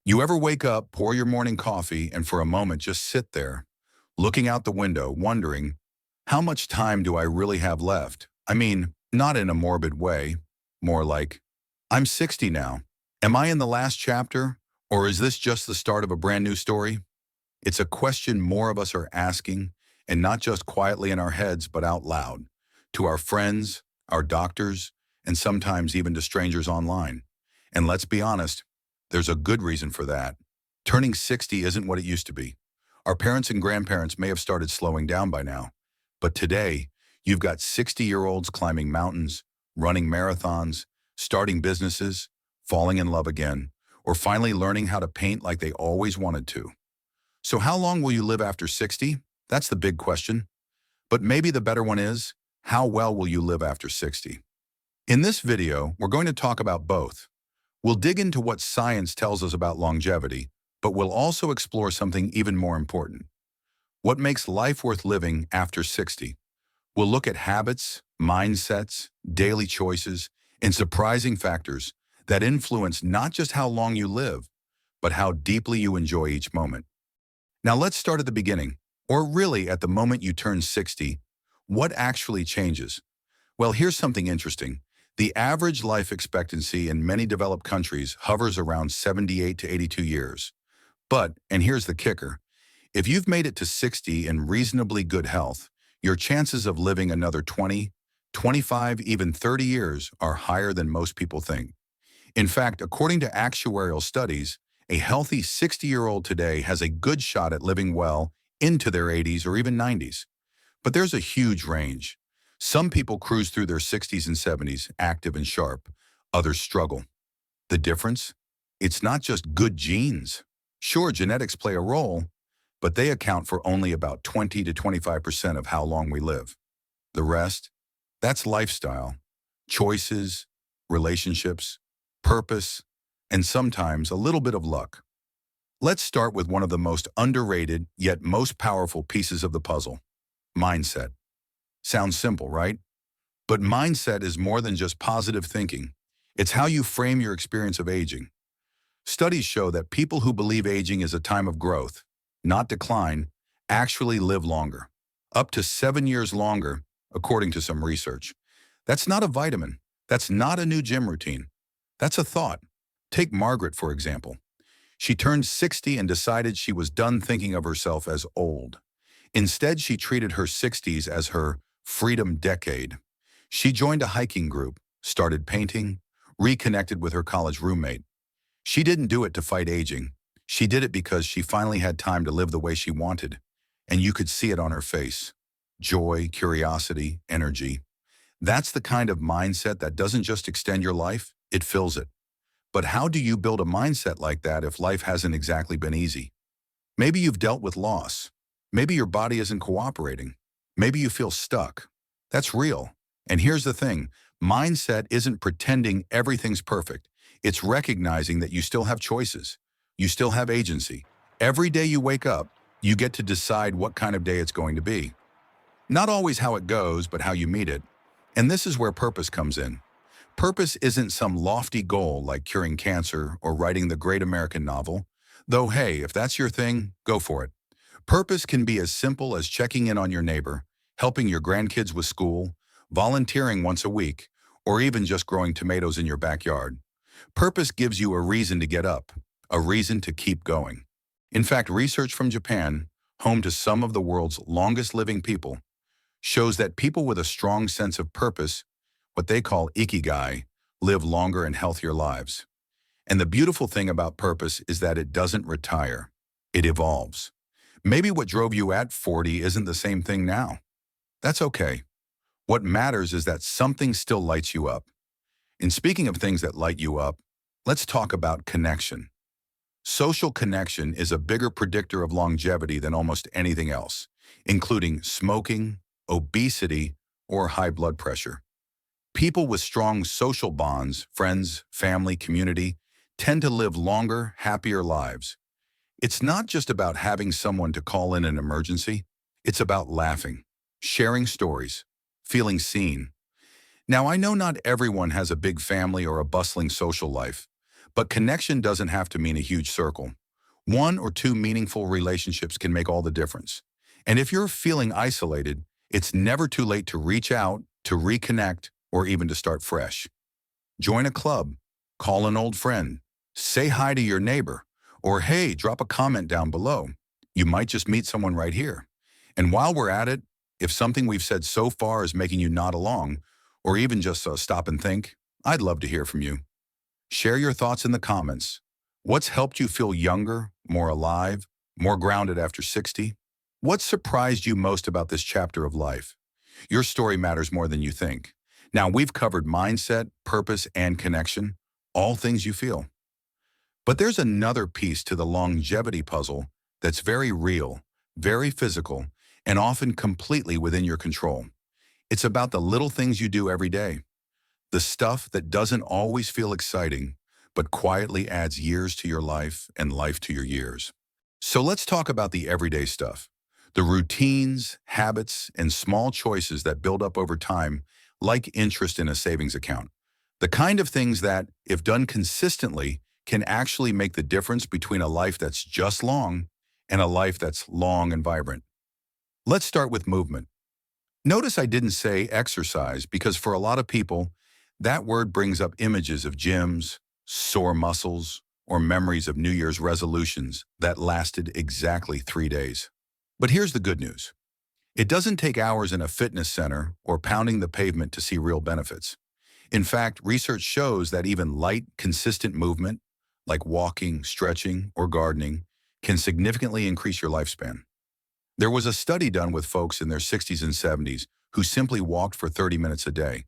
You ever wake up, pour your morning coffee, and for a moment just sit there, looking out the window, wondering, how much time do I really have left? I mean, not in a morbid way, more like, I'm 60 now. Am I in the last chapter, or is this just the start of a brand new story? It's a question more of us are asking, and not just quietly in our heads, but out loud, to our friends, our doctors, and sometimes even to strangers online. And let's be honest, there's a good reason for that. Turning 60 isn't what it used to be. Our parents and grandparents may have started slowing down by now, but today, you've got 60-year-olds climbing mountains, running marathons, starting businesses, falling in love again, or finally learning how to paint like they always wanted to. So how long will you live after 60? That's the big question. But maybe the better one is, how well will you live after 60? In this video, we're going to talk about both. We'll dig into what science tells us about longevity, but we'll also explore something even more important. What makes life worth living after 60? We'll look at habits, mindsets, daily choices, and surprising factors that influence not just how long you live, but how deeply you enjoy each moment. Now let's start at the beginning, or really at the moment you turn 60. What actually changes? Well, here's something interesting. The average life expectancy in many developed countries hovers around 78 to 82 years. But, and here's the kicker, if you've made it to 60 in reasonably good health, your chances of living another 20, 25, even 30 years are higher than most people think. In fact, according to actuarial studies, a healthy 60-year-old today has a good shot at living well into their 80s or even 90s. But there's a huge range. Some people cruise through their 60s and 70s, active and sharp. Others struggle. The difference? It's not just good genes. Sure, genetics play a role, but they account for only about 20 to 25% of how long we live. The rest? That's lifestyle, choices, relationships, purpose, and sometimes a little bit of luck. Let's start with one of the most underrated yet most powerful pieces of the puzzle: mindset. Sounds simple, right? But mindset is more than just positive thinking. It's how you frame your experience of aging. Studies show that people who believe aging is a time of growth, not decline, actually live longer. Up to 7 years longer, according to some research. That's not a vitamin. That's not a new gym routine. That's a thought. Take Margaret, for example. She turned 60 and decided she was done thinking of herself as old. Instead, she treated her 60s as her freedom decade. She joined a hiking group, started painting, reconnected with her college roommate. She didn't do it to fight aging. She did it because she finally had time to live the way she wanted. And you could see it on her face. Joy, curiosity, energy. That's the kind of mindset that doesn't just extend your life, it fills it. But how do you build a mindset like that if life hasn't exactly been easy? Maybe you've dealt with loss. Maybe your body isn't cooperating. Maybe you feel stuck. That's real. And here's the thing, mindset isn't pretending everything's perfect. It's recognizing that you still have choices. You still have agency. Every day you wake up, you get to decide what kind of day it's going to be. Not always how it goes, but how you meet it. And this is where purpose comes in. Purpose isn't some lofty goal like curing cancer or writing the great American novel. Though, hey, if that's your thing, go for it. Purpose can be as simple as checking in on your neighbor, helping your grandkids with school, volunteering once a week, or even just growing tomatoes in your backyard. Purpose gives you a reason to get up, a reason to keep going. In fact, research from Japan, home to some of the world's longest living people, shows that people with a strong sense of purpose, what they call ikigai, live longer and healthier lives. And the beautiful thing about purpose is that it doesn't retire. It evolves. Maybe what drove you at 40 isn't the same thing now. That's okay. What matters is that something still lights you up. And speaking of things that light you up, let's talk about connection. Social connection is a bigger predictor of longevity than almost anything else, including smoking, obesity, or high blood pressure. People with strong social bonds, friends, family, community, tend to live longer, happier lives. It's not just about having someone to call in an emergency. It's about laughing, sharing stories, feeling seen. Now, I know not everyone has a big family or a bustling social life, But connection doesn't have to mean a huge circle. One or two meaningful relationships can make all the difference. And if you're feeling isolated, it's never too late to reach out, to reconnect, or even to start fresh. Join a club, call an old friend, say hi to your neighbor, or hey, drop a comment down below. You might just meet someone right here. And while we're at it, if something we've said so far is making you nod along, or even just stop and think, I'd love to hear from you. Share your thoughts in the comments. What's helped you feel younger, more alive, more grounded after 60? What surprised you most about this chapter of life? Your story matters more than you think. Now, we've covered mindset, purpose, and connection, all things you feel. But there's another piece to the longevity puzzle that's very real, very physical, and often completely within your control. It's about the little things you do every day, the stuff that doesn't always feel exciting, but quietly adds years to your life and life to your years. So let's talk about the everyday stuff, the routines, habits, and small choices that build up over time, like interest in a savings account. The kind of things that, if done consistently, can actually make the difference between a life that's just long and a life that's long and vibrant. Let's start with movement. Notice I didn't say exercise because for a lot of people, that word brings up images of gyms, sore muscles, or memories of New Year's resolutions that lasted exactly 3 days. But here's the good news. It doesn't take hours in a fitness center or pounding the pavement to see real benefits. In fact, research shows that even light, consistent movement, like walking, stretching, or gardening, can significantly increase your lifespan. There was a study done with folks in their 60s and 70s who simply walked for 30 minutes a day.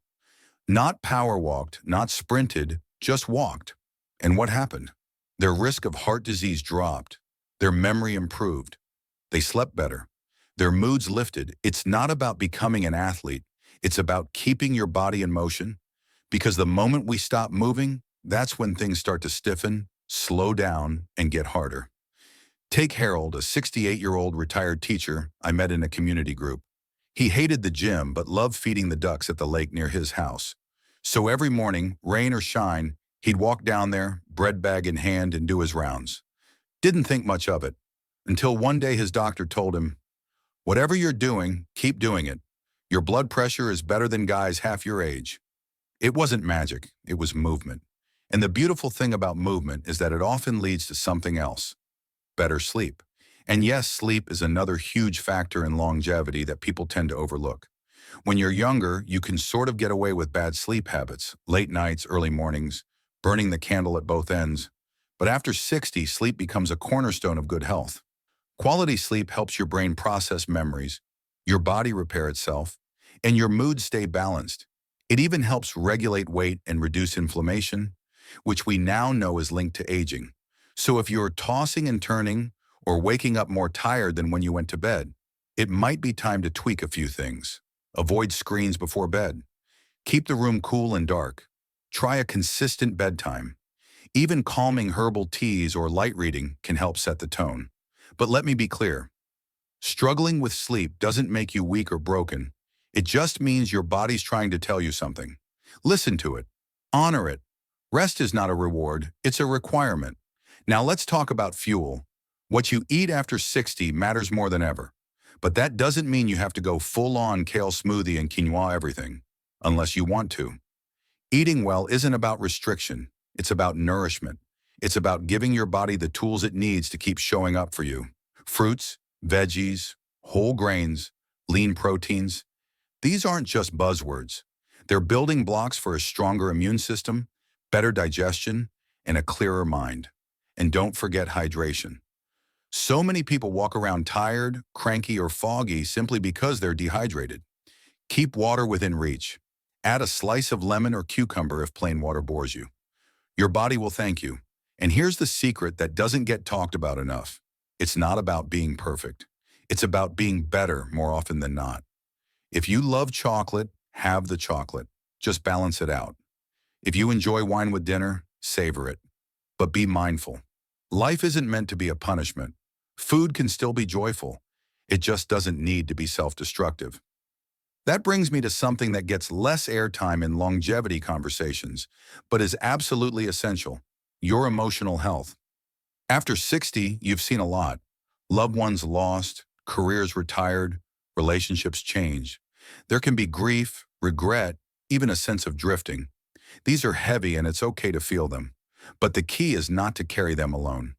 Not power walked, not sprinted, just walked. And what happened? Their risk of heart disease dropped. Their memory improved. They slept better. Their moods lifted. It's not about becoming an athlete. It's about keeping your body in motion. Because the moment we stop moving, that's when things start to stiffen, slow down, and get harder. Take Harold, a 68-year-old retired teacher I met in a community group. He hated the gym but loved feeding the ducks at the lake near his house. So every morning, rain or shine, he'd walk down there, bread bag in hand, and do his rounds. Didn't think much of it, until one day his doctor told him, "Whatever you're doing, keep doing it. Your blood pressure is better than guys half your age." It wasn't magic, it was movement. And the beautiful thing about movement is that it often leads to something else, better sleep. And yes, sleep is another huge factor in longevity that people tend to overlook. When you're younger, you can sort of get away with bad sleep habits, late nights, early mornings, burning the candle at both ends. But after 60, sleep becomes a cornerstone of good health. Quality sleep helps your brain process memories, your body repair itself, and your mood stay balanced. It even helps regulate weight and reduce inflammation, which we now know is linked to aging. So if you're tossing and turning or waking up more tired than when you went to bed, it might be time to tweak a few things. Avoid screens before bed. Keep the room cool and dark. Try a consistent bedtime. Even calming herbal teas or light reading can help set the tone. But let me be clear. Struggling with sleep doesn't make you weak or broken. It just means your body's trying to tell you something. Listen to it. Honor it. Rest is not a reward, it's a requirement. Now let's talk about fuel. What you eat after 60 matters more than ever. But that doesn't mean you have to go full-on kale smoothie and quinoa everything, unless you want to. Eating well isn't about restriction, it's about nourishment. It's about giving your body the tools it needs to keep showing up for you. Fruits, veggies, whole grains, lean proteins. These aren't just buzzwords. They're building blocks for a stronger immune system, better digestion, and a clearer mind. And don't forget hydration. So many people walk around tired, cranky, or foggy simply because they're dehydrated. Keep water within reach. Add a slice of lemon or cucumber if plain water bores you. Your body will thank you. And here's the secret that doesn't get talked about enough. It's not about being perfect. It's about being better more often than not. If you love chocolate, have the chocolate. Just balance it out. If you enjoy wine with dinner, savor it. But be mindful. Life isn't meant to be a punishment. Food can still be joyful. It just doesn't need to be self-destructive. That brings me to something that gets less airtime in longevity conversations, but is absolutely essential. your emotional health. After 60, you've seen a lot. Loved ones lost, careers retired, relationships changed. There can be grief, regret, even a sense of drifting. These are heavy and it's okay to feel them. But the key is not to carry them alone.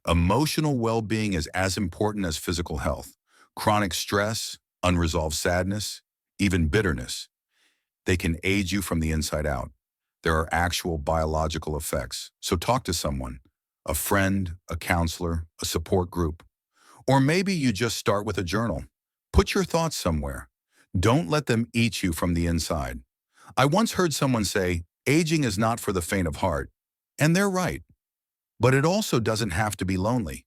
Emotional well-being is as important as physical health. Chronic stress, unresolved sadness, even bitterness, they can age you from the inside out. There are actual biological effects. So talk to someone, a friend, a counselor, a support group. Or maybe you just start with a journal. Put your thoughts somewhere. Don't let them eat you from the inside. I once heard someone say, aging is not for the faint of heart. And they're right. But it also doesn't have to be lonely.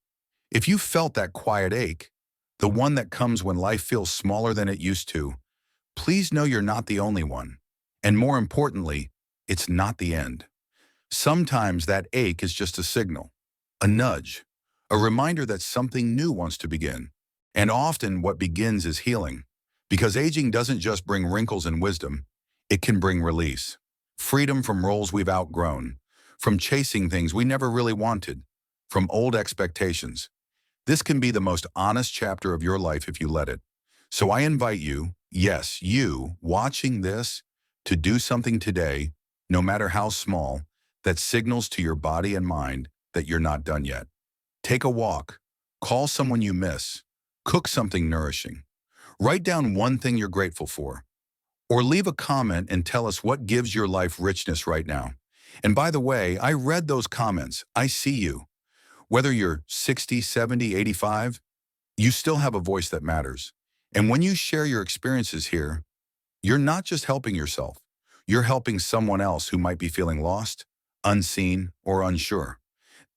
If you felt that quiet ache, the one that comes when life feels smaller than it used to, please know you're not the only one. And more importantly, it's not the end. Sometimes that ache is just a signal, a nudge, a reminder that something new wants to begin. And often what begins is healing. Because aging doesn't just bring wrinkles and wisdom, it can bring release. Freedom from roles we've outgrown, from chasing things we never really wanted, from old expectations. This can be the most honest chapter of your life if you let it. So I invite you, yes, you, watching this, to do something today, no matter how small, that signals to your body and mind that you're not done yet. Take a walk, call someone you miss, cook something nourishing, write down one thing you're grateful for, or leave a comment and tell us what gives your life richness right now. And by the way, I read those comments. I see you. Whether you're 60, 70, 85, you still have a voice that matters. And when you share your experiences here, you're not just helping yourself. You're helping someone else who might be feeling lost, unseen, or unsure.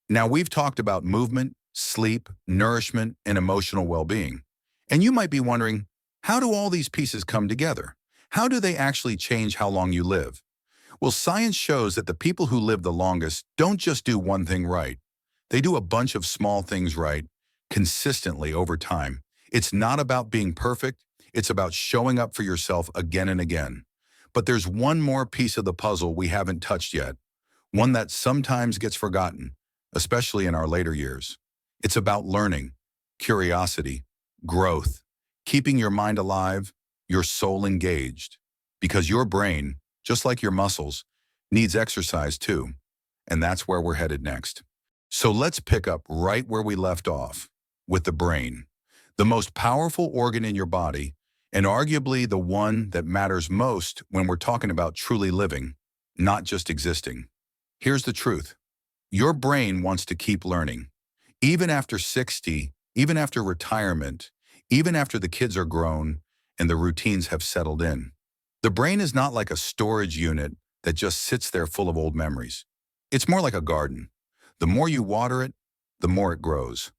Now, we've talked about movement, sleep, nourishment, and emotional well-being. And you might be wondering, how do all these pieces come together? How do they actually change how long you live? Well, science shows that the people who live the longest don't just do one thing right. They do a bunch of small things right, consistently over time. It's not about being perfect, it's about showing up for yourself again and again. But there's one more piece of the puzzle we haven't touched yet, one that sometimes gets forgotten, especially in our later years. It's about learning, curiosity, growth, keeping your mind alive, your soul engaged. Because your brain, just like your muscles, needs exercise too. And that's where we're headed next. So let's pick up right where we left off, with the brain, the most powerful organ in your body, and arguably the one that matters most when we're talking about truly living, not just existing. Here's the truth. Your brain wants to keep learning. Even after 60, even after retirement, even after the kids are grown and the routines have settled in. The brain is not like a storage unit that just sits there full of old memories. It's more like a garden. The more you water it, the more it grows.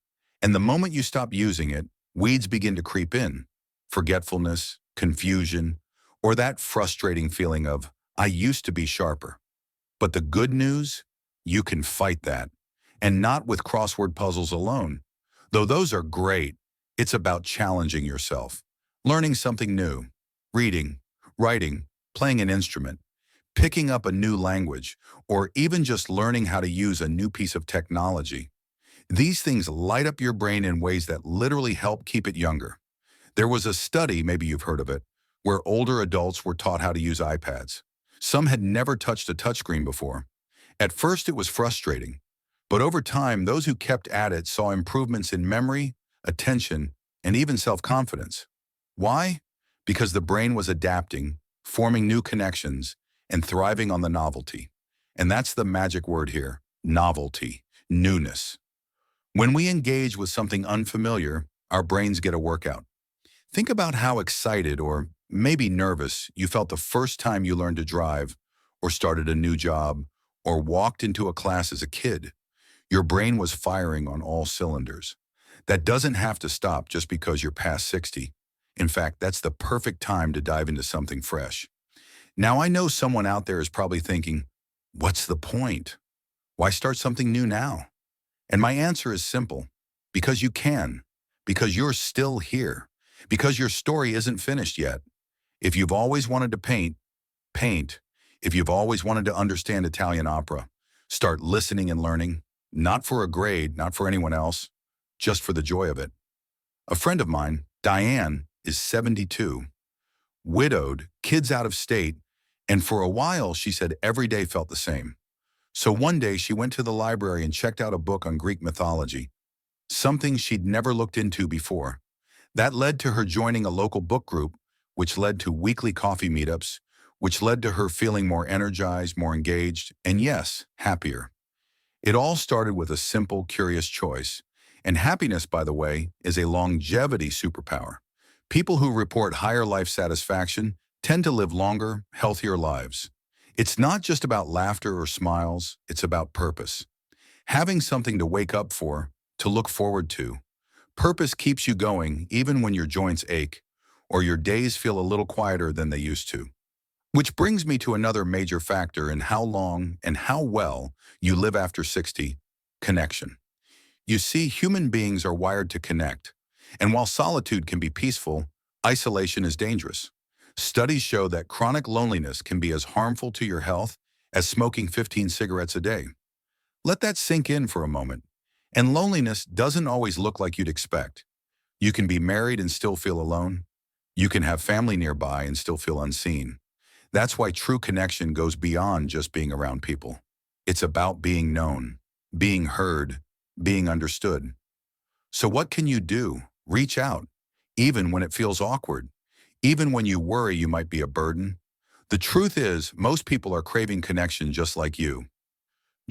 And the moment you stop using it, weeds begin to creep in. Forgetfulness, confusion, or that frustrating feeling of, I used to be sharper. But the good news, you can fight that. And not with crossword puzzles alone. Though those are great, it's about challenging yourself, learning something new, reading, writing, playing an instrument, picking up a new language, or even just learning how to use a new piece of technology. These things light up your brain in ways that literally help keep it younger. There was a study, maybe you've heard of it, where older adults were taught how to use iPads. Some had never touched a touchscreen before. At first it was frustrating, but over time those who kept at it saw improvements in memory, attention, and even self-confidence. Why? Because the brain was adapting, forming new connections, and thriving on the novelty. And that's the magic word here, novelty, newness. When we engage with something unfamiliar, our brains get a workout. Think about how excited or maybe nervous you felt the first time you learned to drive, or started a new job, or walked into a class as a kid. Your brain was firing on all cylinders. That doesn't have to stop just because you're past 60. In fact, that's the perfect time to dive into something fresh. Now, I know someone out there is probably thinking, what's the point? Why start something new now? And my answer is simple. Because you can. Because you're still here. Because your story isn't finished yet. If you've always wanted to paint, paint. If you've always wanted to understand Italian opera, Start listening and learning, not for a grade, not for anyone else, just for the joy of it. A friend of mine, Diane, is 72, widowed, kids out of state, and for a while she said every day felt the same. So one day she went to the library and checked out a book on Greek mythology, something she'd never looked into before. That led to her joining a local book group, which led to weekly coffee meetups, which led to her feeling more energized, more engaged, and yes, happier. It all started with a simple, curious choice. And happiness, by the way, is a longevity superpower. People who report higher life satisfaction tend to live longer, healthier lives. It's not just about laughter or smiles, it's about purpose. Having something to wake up for, to look forward to. Purpose keeps you going even when your joints ache, or your days feel a little quieter than they used to. Which brings me to another major factor in how long and how well you live after 60, connection. You see, human beings are wired to connect. And while solitude can be peaceful, isolation is dangerous. Studies show that chronic loneliness can be as harmful to your health as smoking 15 cigarettes a day. Let that sink in for a moment. And loneliness doesn't always look like you'd expect. You can be married and still feel alone. You can have family nearby and still feel unseen. That's why true connection goes beyond just being around people. It's about being known, being heard, being understood. So what can you do? Reach out, even when it feels awkward, even when you worry you might be a burden. The truth is, most people are craving connection just like you.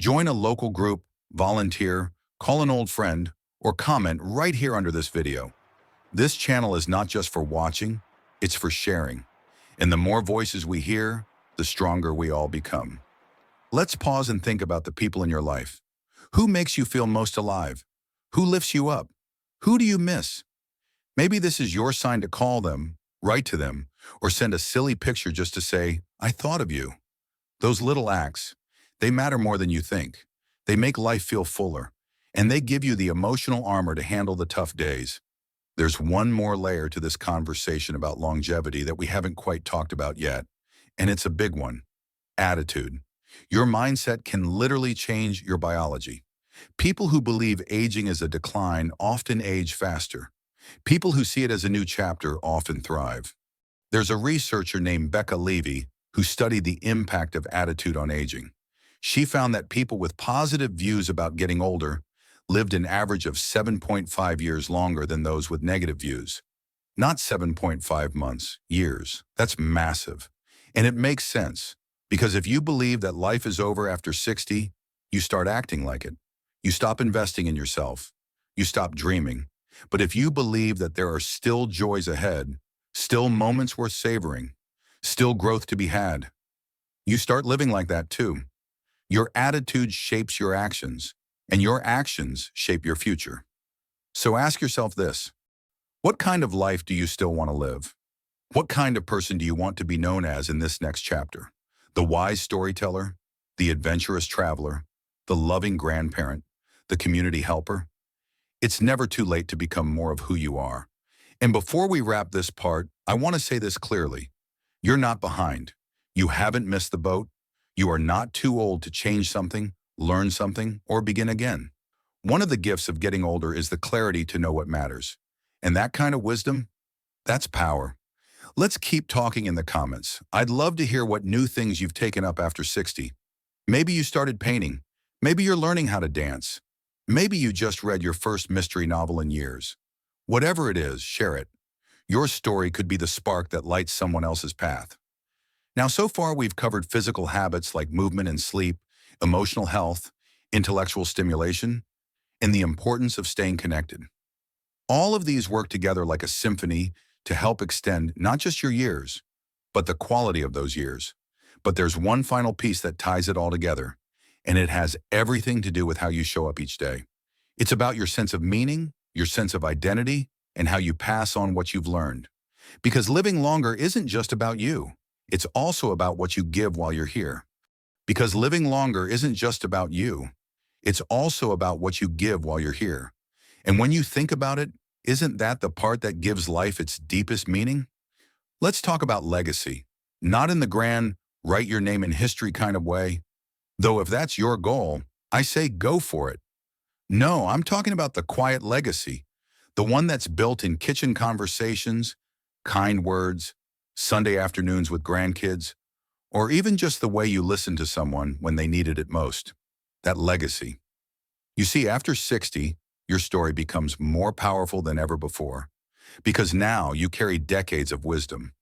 Join a local group, volunteer, call an old friend, or comment right here under this video. This channel is not just for watching, it's for sharing. And the more voices we hear, the stronger we all become. Let's pause and think about the people in your life. Who makes you feel most alive? Who lifts you up? Who do you miss? Maybe this is your sign to call them, write to them, or send a silly picture just to say, I thought of you. Those little acts, they matter more than you think. They make life feel fuller, and they give you the emotional armor to handle the tough days. There's one more layer to this conversation about longevity that we haven't quite talked about yet, and it's a big one: attitude. Your mindset can literally change your biology. People who believe aging is a decline often age faster. People who see it as a new chapter often thrive. There's a researcher named Becca Levy who studied the impact of attitude on aging. She found that people with positive views about getting older lived an average of 7.5 years longer than those with negative views. Not 7.5 months, years. That's massive. And it makes sense, because if you believe that life is over after 60, you start acting like it. You stop investing in yourself. You stop dreaming. But if you believe that there are still joys ahead, still moments worth savoring, still growth to be had, you start living like that too. Your attitude shapes your actions, and your actions shape your future. So ask yourself this: what kind of life do you still want to live? What kind of person do you want to be known as in this next chapter? The wise storyteller, the adventurous traveler, the loving grandparent, the community helper? It's never too late to become more of who you are. And before we wrap this part, I want to say this clearly. You're not behind. You haven't missed the boat. You are not too old to change something, learn something, or begin again. One of the gifts of getting older is the clarity to know what matters. And that kind of wisdom, that's power. Let's keep talking in the comments. I'd love to hear what new things you've taken up after 60. Maybe you started painting. Maybe you're learning how to dance. Maybe you just read your first mystery novel in years. Whatever it is, share it. Your story could be the spark that lights someone else's path. Now, so far we've covered physical habits like movement and sleep, emotional health, intellectual stimulation, and the importance of staying connected. All of these work together like a symphony to help extend not just your years, but the quality of those years. But there's one final piece that ties it all together, and it has everything to do with how you show up each day. It's about your sense of meaning, your sense of identity, and how you pass on what you've learned. Because living longer isn't just about you. It's also about what you give while you're here. Because living longer isn't just about you. It's also about what you give while you're here. And when you think about it, isn't that the part that gives life its deepest meaning? Let's talk about legacy. Not in the grand, write your name in history kind of way, Though if that's your goal, I say go for it. No, I'm talking about the quiet legacy, the one that's built in kitchen conversations, kind words, Sunday afternoons with grandkids, or even just the way you listen to someone when they needed it most. That legacy. You see, after 60, your story becomes more powerful than ever before, because now you carry decades of wisdom.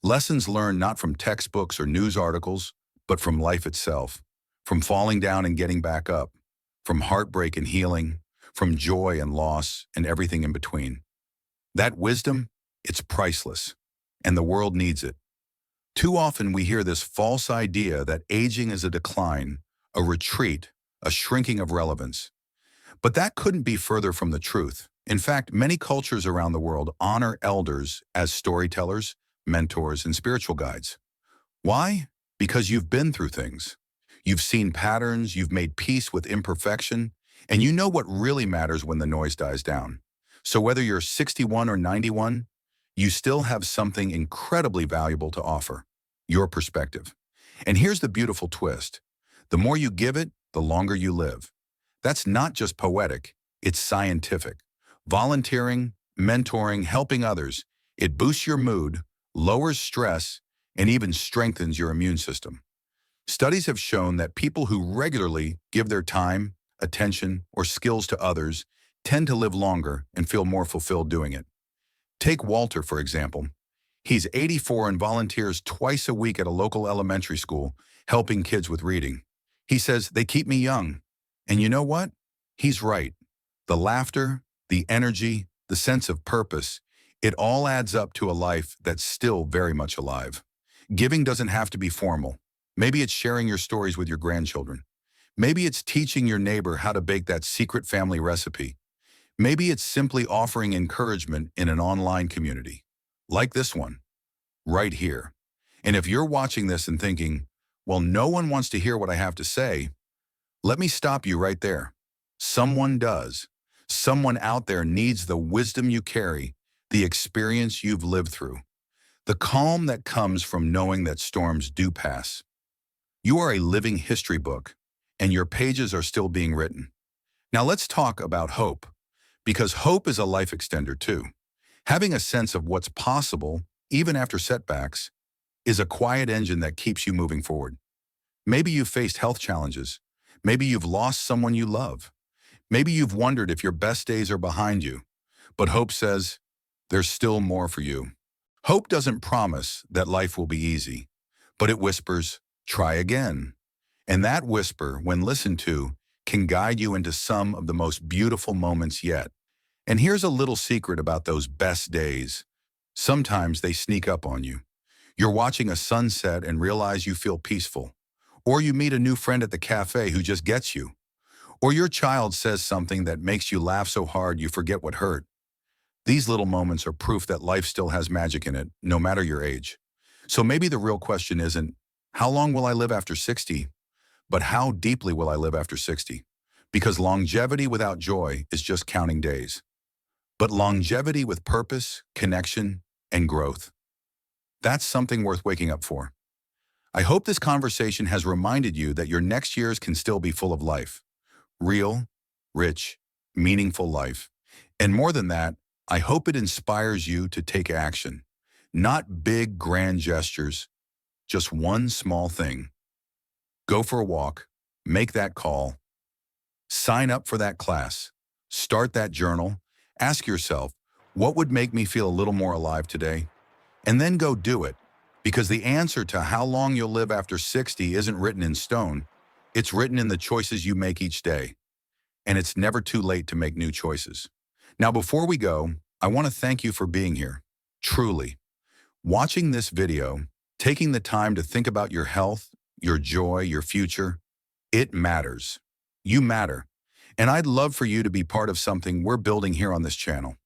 Lessons learned not from textbooks or news articles, but from life itself, from falling down and getting back up, from heartbreak and healing, from joy and loss, and everything in between. That wisdom, it's priceless, and the world needs it. Too often we hear this false idea that aging is a decline, a retreat, a shrinking of relevance. But that couldn't be further from the truth. In fact, many cultures around the world honor elders as storytellers, mentors, and spiritual guides. Why? Because you've been through things. You've seen patterns, you've made peace with imperfection, and you know what really matters when the noise dies down. So whether you're 61 or 91, you still have something incredibly valuable to offer, your perspective. And here's the beautiful twist. The more you give it, the longer you live. That's not just poetic, it's scientific. Volunteering, mentoring, helping others, it boosts your mood, lowers stress, and even strengthens your immune system. Studies have shown that people who regularly give their time, attention, or skills to others tend to live longer and feel more fulfilled doing it. Take Walter, for example. He's 84 and volunteers twice a week at a local elementary school, helping kids with reading. He says, "They keep me young." And you know what? He's right. The laughter, the energy, the sense of purpose, it all adds up to a life that's still very much alive. Giving doesn't have to be formal. Maybe it's sharing your stories with your grandchildren. Maybe it's teaching your neighbor how to bake that secret family recipe. Maybe it's simply offering encouragement in an online community, like this one, right here. And if you're watching this and thinking, well, no one wants to hear what I have to say, let me stop you right there. Someone does. Someone out there needs the wisdom you carry, the experience you've lived through, the calm that comes from knowing that storms do pass. You are a living history book, and your pages are still being written. Now let's talk about hope, because hope is a life extender too. Having a sense of what's possible, even after setbacks, is a quiet engine that keeps you moving forward. Maybe you've faced health challenges. Maybe you've lost someone you love. Maybe you've wondered if your best days are behind you. But hope says, there's still more for you. Hope doesn't promise that life will be easy, but it whispers, try again. And that whisper, when listened to, can guide you into some of the most beautiful moments yet. And here's a little secret about those best days. Sometimes they sneak up on you. You're watching a sunset and realize you feel peaceful. Or you meet a new friend at the cafe who just gets you. Or your child says something that makes you laugh so hard you forget what hurt. These little moments are proof that life still has magic in it, no matter your age. So maybe the real question isn't, how long will I live after 60? But how deeply will I live after 60? Because longevity without joy is just counting days. But longevity with purpose, connection, and growth, that's something worth waking up for. I hope this conversation has reminded you that your next years can still be full of life. Real, rich, meaningful life. And more than that, I hope it inspires you to take action. Not big, grand gestures, just one small thing. Go for a walk, make that call, sign up for that class, start that journal, ask yourself, what would make me feel a little more alive today? And then go do it, because the answer to how long you'll live after 60 isn't written in stone. It's written in the choices you make each day. And it's never too late to make new choices. Now, before we go, I want to thank you for being here. Truly. Watching this video, taking the time to think about your health, your joy, your future, it matters. You matter. And I'd love for you to be part of something we're building here on this channel.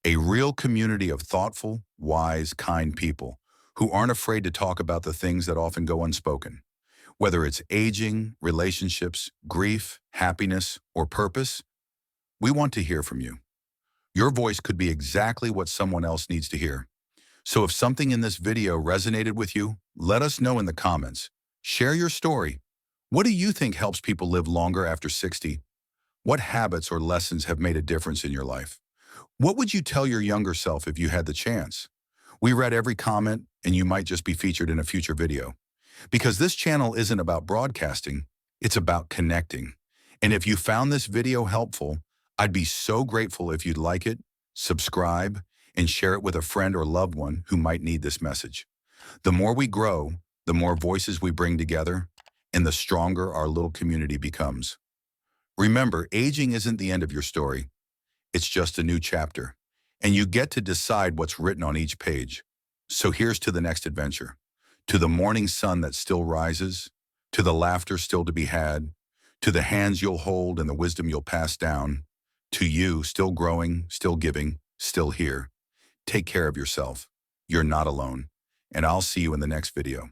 A real community of thoughtful, wise, kind people who aren't afraid to talk about the things that often go unspoken. Whether it's aging, relationships, grief, happiness, or purpose, we want to hear from you. Your voice could be exactly what someone else needs to hear. So if something in this video resonated with you, let us know in the comments. Share your story. What do you think helps people live longer after 60? What habits or lessons have made a difference in your life? What would you tell your younger self if you had the chance? We read every comment, and you might just be featured in a future video. Because this channel isn't about broadcasting, it's about connecting. And if you found this video helpful, I'd be so grateful if you'd like it, subscribe, and share it with a friend or loved one who might need this message. The more we grow, the more voices we bring together, and the stronger our little community becomes. Remember, aging isn't the end of your story. It's just a new chapter, and you get to decide what's written on each page. So here's to the next adventure, to the morning sun that still rises, to the laughter still to be had, to the hands you'll hold and the wisdom you'll pass down, to you still growing, still giving, still here. Take care of yourself. You're not alone, and I'll see you in the next video.